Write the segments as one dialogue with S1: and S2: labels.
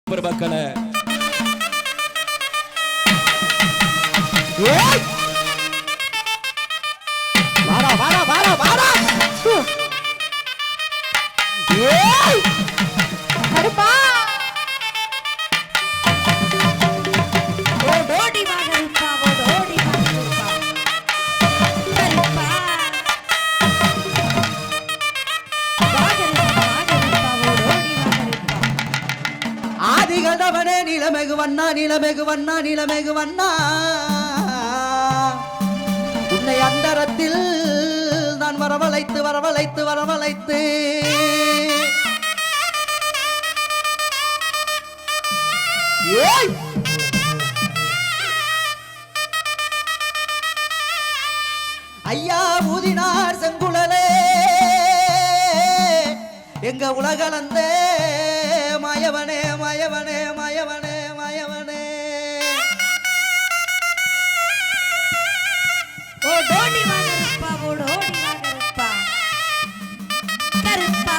S1: பெருமக்களே
S2: வாடா வாடா வாடா வாடா
S3: கருப்பா ஓடோடி வா கருப்பா ஓடோடி வா கருப்பா வா கருப்பா ஓடோடி வா கருப்பா
S2: ஆதி கண்டவனே நிலமெகு வண்ணா நிலமெகு வண்ணா நிலமெகு வண்ணா உன்னை அந்தரத்தில் நான் வரவழைத்து வரவழைத்து வரவழைத்து ஏய் ஐயா ஊதினார் செங்குழலே எங்க உலகளந்த மாயவனே மாயவனே மாயவனே மாயவனே
S3: ஓடோடி வா கருப்பா ஓடோடி வா கருப்பா கருப்பா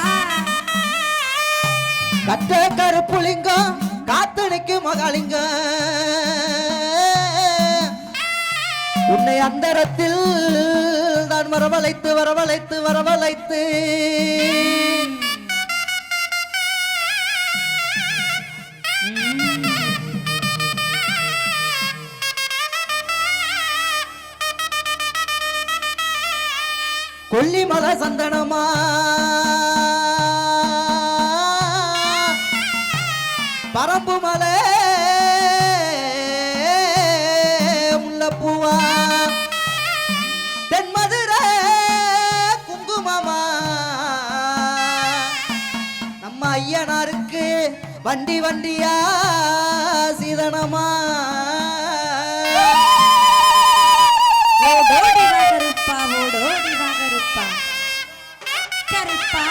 S2: கட்ட கருப்புலிங்கம் காத்தனைக்கு மகாலிங்கம் உன்னை அந்தரத்தில் நான் வரவழைத்து வரவழைத்து வரவழைத்து கொல்லிமலை சந்தனமா பரம்பு மலை முல்லப்பூவா தென்மதுரை குங்குமமா நம்ம ஐயனாருக்கு வண்டி வண்டியா சீதனமா
S3: ஓடோடி வா கருப்பா ஓடோடி வா கருப்பா கருப்பா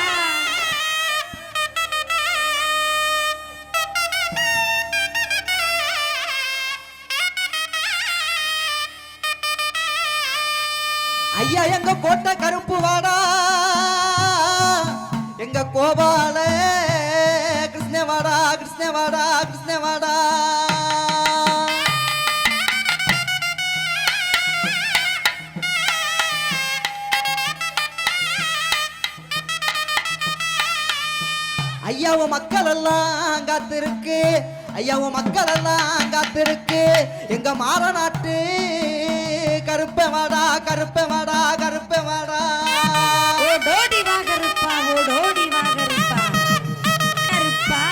S2: ஐயா எங்க கோட்டை கருப்பு வாடா எங்க கோபால கிருஷ்ணவாடா கிருஷ்ணவாடா கிருஷ்ணவாடா ஐயாவும் மக்கள் எல்லாம் காத்திருக்கு ஐயாவும் மக்கள் எல்லாம் காத்திருக்கு எங்க மாறநாட்டு கருப்பை வாடா கருப்பை வாடா கருப்பை வாடா
S3: ஓடோடி வா கருப்பா ஓடோடி வா கருப்பா கருப்பா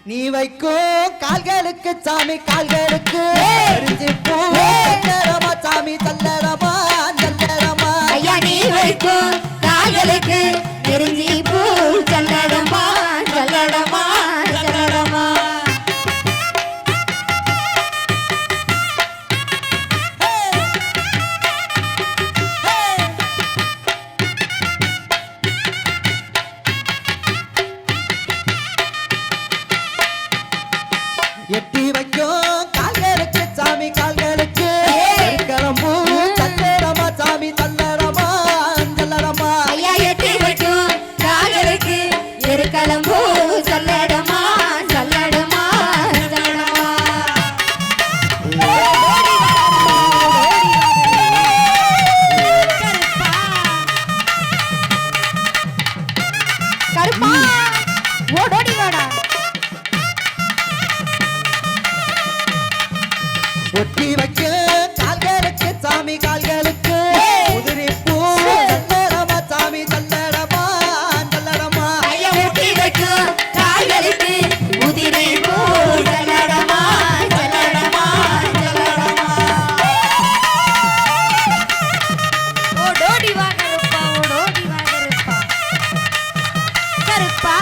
S2: நீ வைக்கும் கால்களுக்கு சாமி கால்களுக்கு எரிஞ்சு பூ சல்லடமா சாமி சல்லடமா சல்லடமா
S3: ஐயா நீ வைக்கும் கால்களுக்கு நெருஞ்சி பூ சல்லடமா சல்லடமா சல்லடமா
S2: எட்டி வைக்கும் கால்களுக்கு சாமி கால்களுக்கு கிளம்பூ சல்லடமா சாமி சல்லடமா சல்லடமா
S3: ஐயா எட்டி வைக்கும் கால்களுக்கு எருக்களம்பூ சல்லடமா சல்லடமா சல்லடமா ஓடோடி வா ஓடோடி வா கருப்பா ஓடோடி வாடா
S2: ஒட்டி வைக்க கால்களுக்கு சாமி கால்களுக்கு உதிரி பூ சல்லடமா சாமி சல்லடமா சல்லடமா
S3: ஐயா ஊட்டி வைக்கும் கால்களுக்கு உதிரி பூ சல்லடமா சல்லடமா சல்லடமா ஓடோடி வா கருப்பா ஓடோடி வா கருப்பா கருப்பா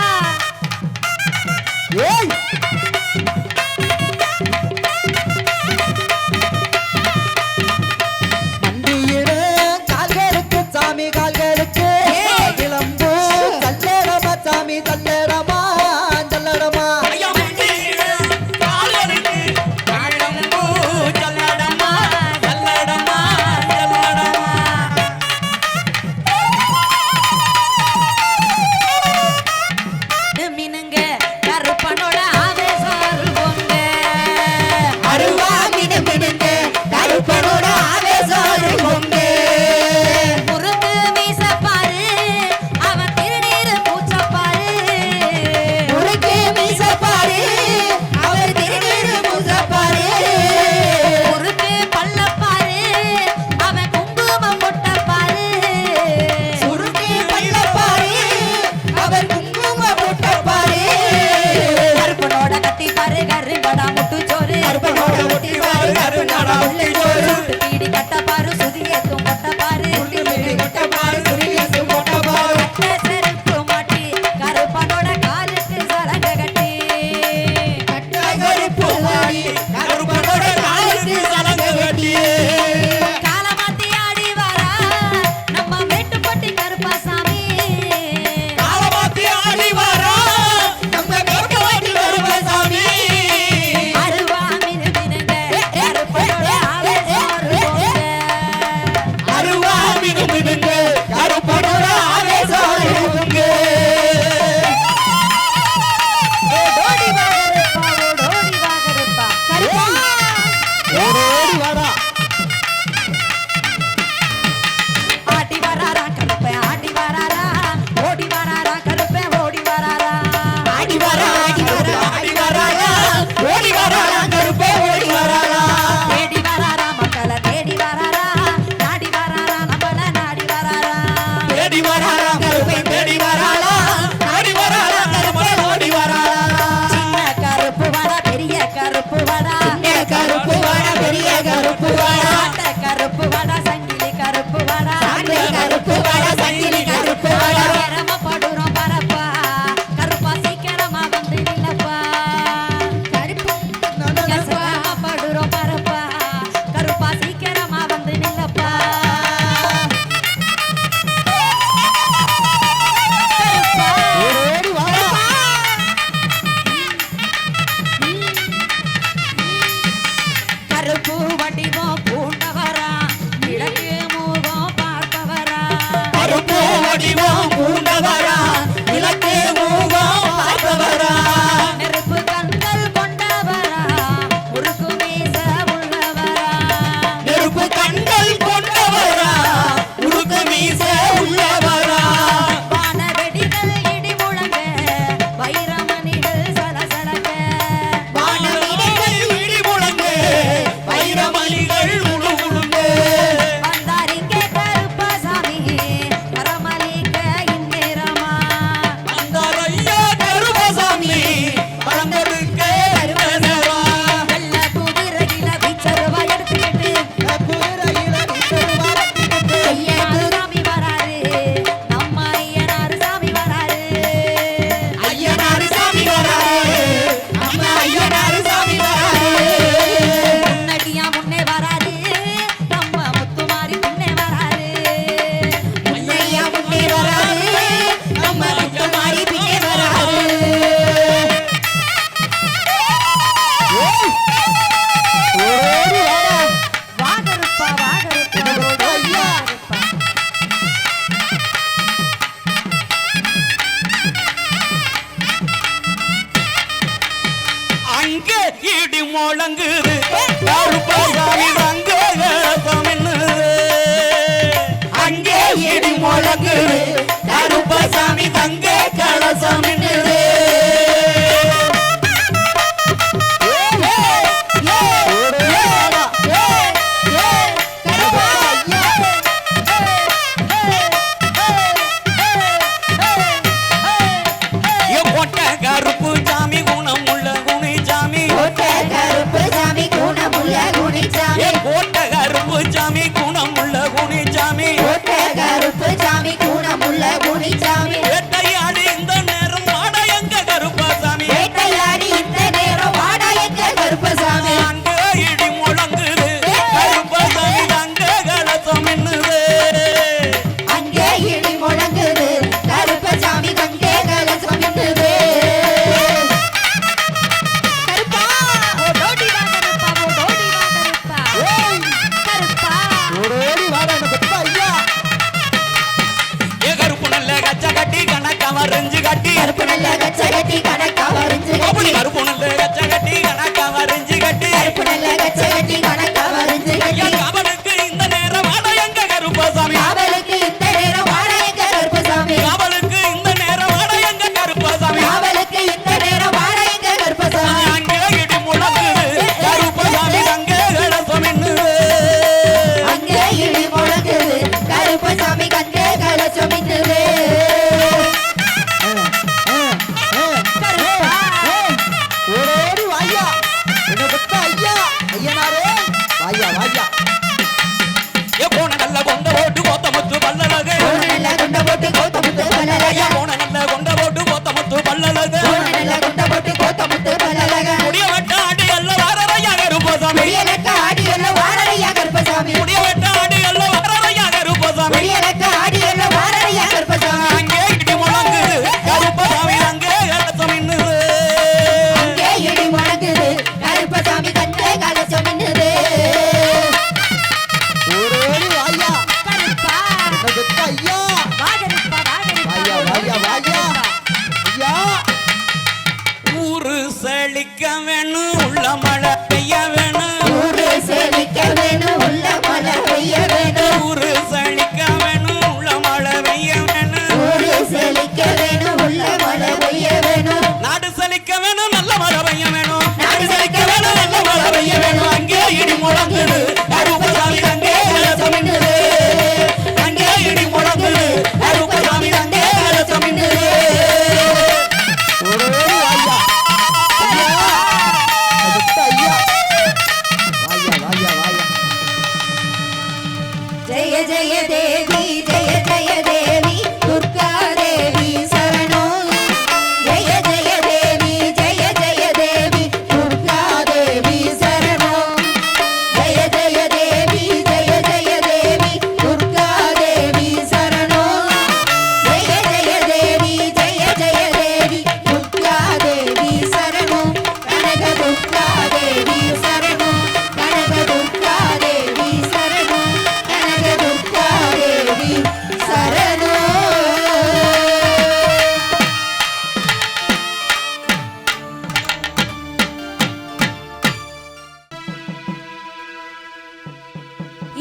S2: ஏய்
S3: நெருப்பு வடிவம் பூண்டவரா கிழக்கு முகம் பார்ப்பவரா
S1: கருப்பு வடிவம் பூண்டவரா இலக்கு மூகம் பார்த்தவரா
S3: நெருப்பு கண்கள் கொண்டவரா முறுக்கு மீச உள்ளவரா
S1: நெருப்பு கண்கள் கொண்டவரா உருக்கு மீச உள்ளவரா
S3: வானவெடிகள் இடி முழங்க வைரமணிகள் சலசலக்க
S1: வானவிடைகள் இடி முழங்கு வைரமணிகள்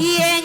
S3: ஏ